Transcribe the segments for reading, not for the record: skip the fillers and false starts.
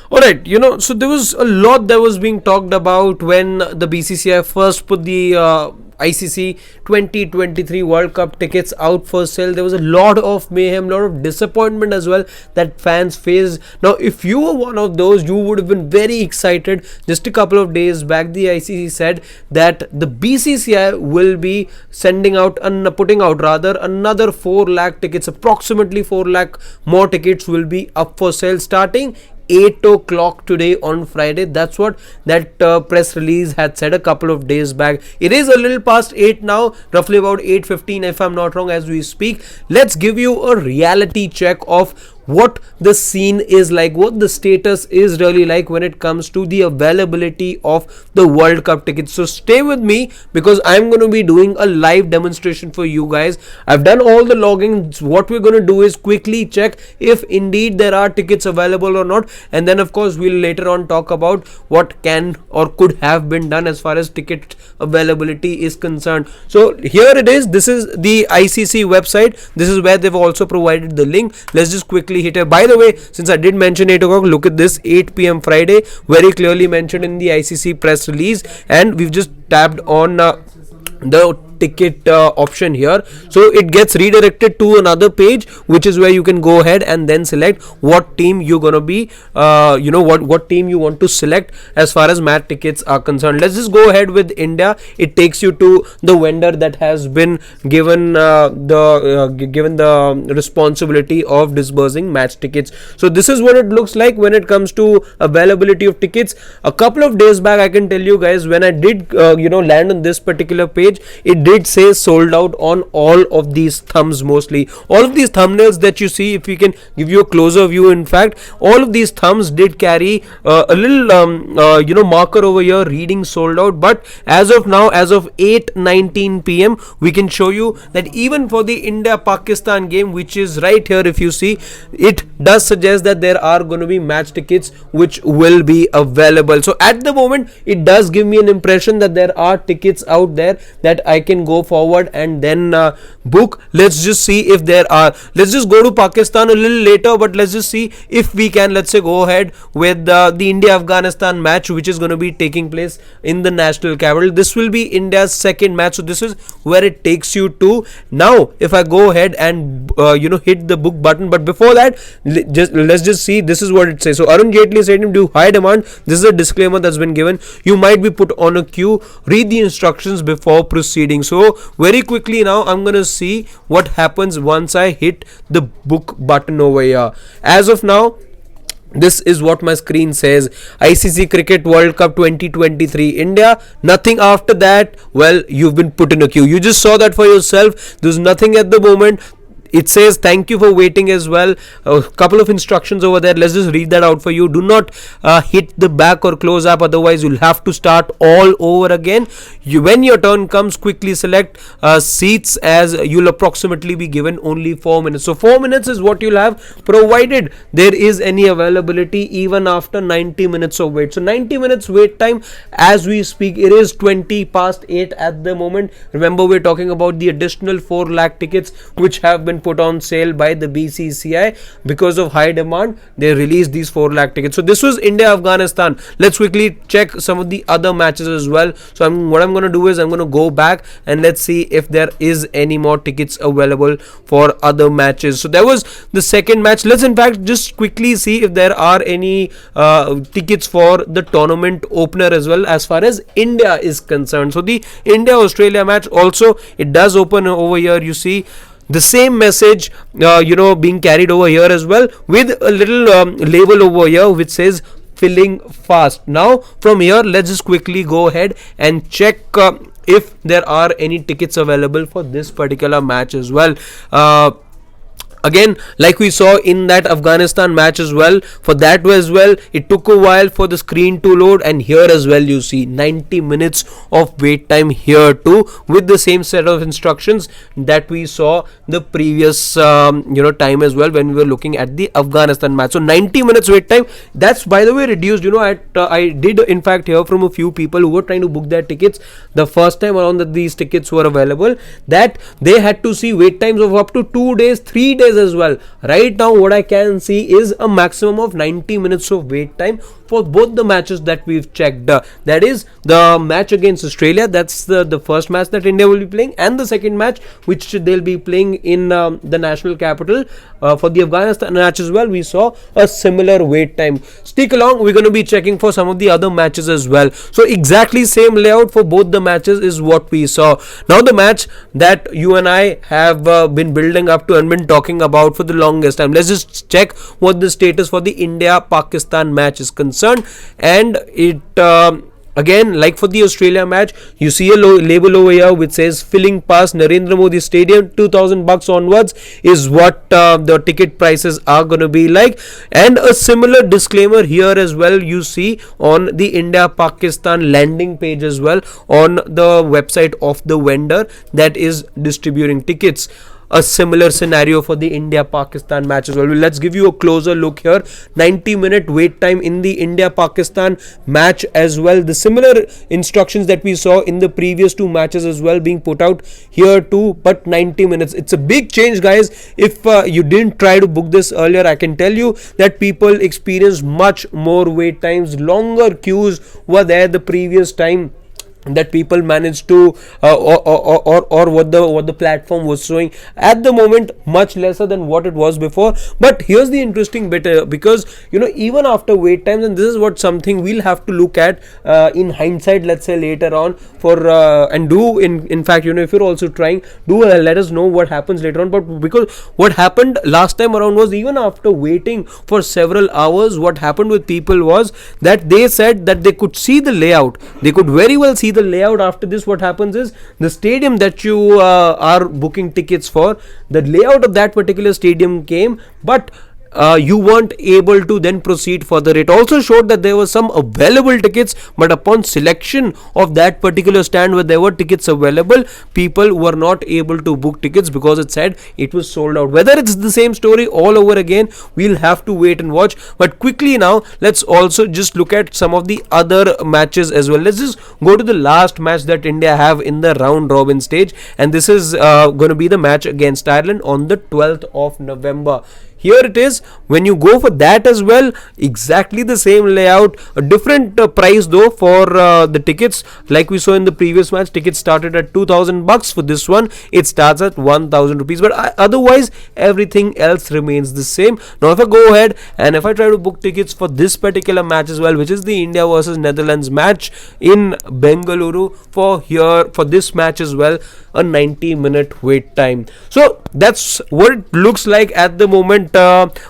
All right, so there was a lot that was being talked about when the BCCI first put the ICC 2023 World Cup tickets out for sale. There was a lot of mayhem, lot of disappointment as well that fans faced. Now, if you were one of those, you would have been very excited. Just a couple of days back, the ICC said that the BCCI will be putting out another 4 lakh tickets. Approximately 4 lakh more tickets will be up for sale starting 8 o'clock today on Friday. That's what that press release had said a couple of days back. It is a little past 8 now, roughly about 8:15 if I'm not wrong as we speak. Let's give you a reality check of what the scene is like, what the status is really like when it comes to the availability of the World Cup tickets. So stay with me because I'm going to be doing a live demonstration for you guys. I've done all the logins. What we're going to do is quickly check if indeed there are tickets available or not, and then of course we'll later on talk about what can or could have been done as far as ticket availability is concerned. So here it is. This is the ICC website. This is where they've also provided the link. Let's just quickly hit it. By the way, since I did mention 8 o'clock, look at this, 8 p.m. Friday, very clearly mentioned in the ICC press release, and we've just tapped on the ticket option here, so it gets redirected to another page, which is where you can go ahead and then select what team you're gonna be what team you want to select as far as match tickets are concerned. Let's just go ahead with India. It takes you to the vendor that has been given the responsibility of disbursing match tickets. So this is what it looks like when it comes to availability of tickets. A couple of days back, I can tell you guys, when I did land on this particular page, it did say sold out on all of these thumbs. Mostly all of these thumbnails that you see, if we can give you a closer view, in fact all of these thumbs did carry a little marker over here reading sold out. But as of now, as of 8:19 p.m, we can show you that even for the India-Pakistan game, which is right here, if you see, it does suggest that there are going to be match tickets which will be available. So at the moment, it does give me an impression that there are tickets out there that I can go forward and then book. Let's just see if there are. Let's just go to Pakistan a little later, but let's just see if we can, let's say, go ahead with the India-Afghanistan match, which is going to be taking place in the national capital. This will be India's second match, so this is where it takes you to. Now if I go ahead and hit the book button, but before that, let's just see. This is what it says. So Arun Jaitley Stadium due high demand. This is a disclaimer that's been given. You might be put on a queue. Read the instructions before proceeding. So very quickly now, I'm gonna see what happens once I hit the book button over here. As of now, this is what my screen says: ICC Cricket World Cup 2023 India. Nothing after that. Well, you've been put in a queue. You just saw that for yourself. There's nothing at the moment. It says thank you for waiting as well. A couple of instructions over there. Let's just read that out for you. Do not hit the back or close app, otherwise you'll have to start all over again. When your turn comes, quickly select seats, as you'll approximately be given only 4 minutes. So 4 minutes is what you'll have, provided there is any availability even after 90 minutes of wait. So 90 minutes wait time as we speak. It is 20 past 8 at the moment. Remember, we're talking about the additional 4 lakh tickets which have been put on sale by the BCCI because of high demand. They released these 4 lakh tickets. So this was India-Afghanistan. Let's quickly check some of the other matches as well. So what I'm going to do is I'm going to go back and let's see if there is any more tickets available for other matches. So that was the second match. Let's in fact just quickly see if there are any tickets for the tournament opener as well as far as India is concerned. So the India-Australia match also, it does open over here. You see the same message being carried over here as well, with a little label over here which says filling fast. Now from here, let's just quickly go ahead and check if there are any tickets available for this particular match as well. Again, like we saw in that Afghanistan match as well, for that as well, it took a while for the screen to load, and here as well you see 90 minutes of wait time here too, with the same set of instructions that we saw the previous time as well when we were looking at the Afghanistan match. So 90 minutes wait time, that's by the way reduced. I did in fact hear from a few people who were trying to book their tickets the first time around that these tickets were available, that they had to see wait times of up to 2 days, 3 days matches as well. Right now what I can see is a maximum of 90 minutes of wait time for both the matches that we've checked. That is the match against Australia, that's the first match that India will be playing, and the second match which they'll be playing in the national capital. For the Afghanistan match as well, we saw a similar wait time. Stick along, we're going to be checking for some of the other matches as well. So exactly same layout for both the matches is what we saw. Now the match that you and I have been building up to and been talking about for the longest time, let's just check what the status for the India-Pakistan match is concerned. And it again, like for the Australia match, you see a label over here which says filling past Narendra Modi Stadium, $2,000 onwards is what the ticket prices are going to be like. And a similar disclaimer here as well you see on the India-Pakistan landing page as well on the website of the vendor that is distributing tickets. A similar scenario for the India-Pakistan match as well. Let's give you a closer look here. 90-minute wait time in the India-Pakistan match as well. The similar instructions that we saw in the previous two matches as well being put out here too, but 90 minutes. It's a big change, guys. If you didn't try to book this earlier, I can tell you that people experienced much more wait times. Longer queues were there the previous time that people managed to or what the platform was showing. At the moment, much lesser than what it was before. But here's the interesting bit, because even after wait times, and this is what something we'll have to look at in hindsight, let's say later on, for and do in fact, if you're also trying, do let us know what happens later on. But because what happened last time around was, even after waiting for several hours, what happened with people was that they said that they could see the layout. They could very well see the layout. After this, what happens is the stadium that you are booking tickets for, the layout of that particular stadium came, but you weren't able to then proceed further. It also showed that there were some available tickets, but upon selection of that particular stand where there were tickets available, people were not able to book tickets because it said it was sold out. Whether it's the same story all over again, we'll have to wait and watch. But quickly now, let's also just look at some of the other matches as well. Let's just go to the last match that India have in the round robin stage, and this is going to be the match against Ireland on the 12th of November. Here it is. When you go for that as well, exactly the same layout, a different price though for the tickets. Like we saw in the previous match, tickets started at $2,000. For this one, it starts at 1,000 rupees. But otherwise, everything else remains the same. Now, if I go ahead and if I try to book tickets for this particular match as well, which is the India versus Netherlands match in Bengaluru, for this match as well, a 90-minute wait time. So that's what it looks like at the moment.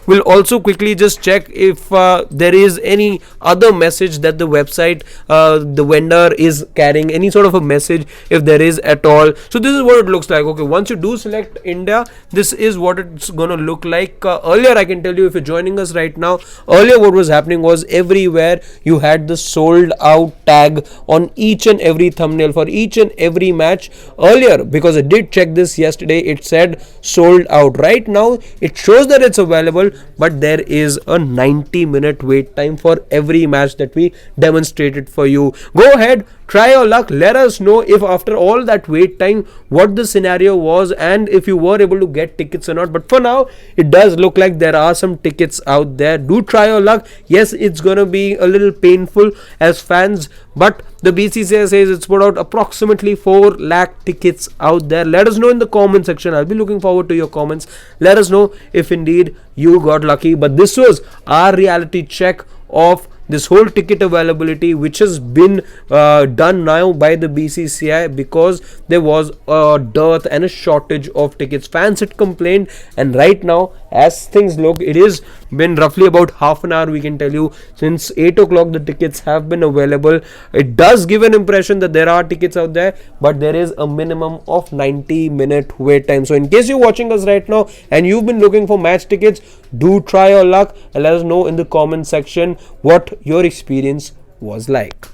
We'll also quickly just check if there is any other message that the website, the vendor is carrying, any sort of a message, if there is at all. So this is what it looks like. Okay, once you do select India, this is what it's gonna look like. Earlier, I can tell you, if you're joining us right now, earlier what was happening was everywhere you had the sold out tag on each and every thumbnail for each and every match. Earlier, because I did check this yesterday, it said sold out. Right now, it shows that it's available, but there is a 90-minute wait time for every match that we demonstrated for you. Go ahead, try your luck. Let us know if after all that wait time, what the scenario was and if you were able to get tickets or not. But for now, it does look like there are some tickets out there. Do try your luck. Yes, it's gonna be a little painful as fans, but the BCCI says it's put out approximately 4 lakh tickets out there. Let us know in the comment section. I'll be looking forward to your comments. Let us know if indeed you got lucky. But this was our reality check of this whole ticket availability, which has been done now by the BCCI because there was a dearth and a shortage of tickets. Fans had complained, and right now, as things look, it is been roughly about half an hour, we can tell you, since 8 o'clock the tickets have been available. It does give an impression that there are tickets out there, but there is a minimum of 90-minute wait time. So in case you're watching us right now and you've been looking for match tickets, do try your luck and let us know in the comment section what your experience was like.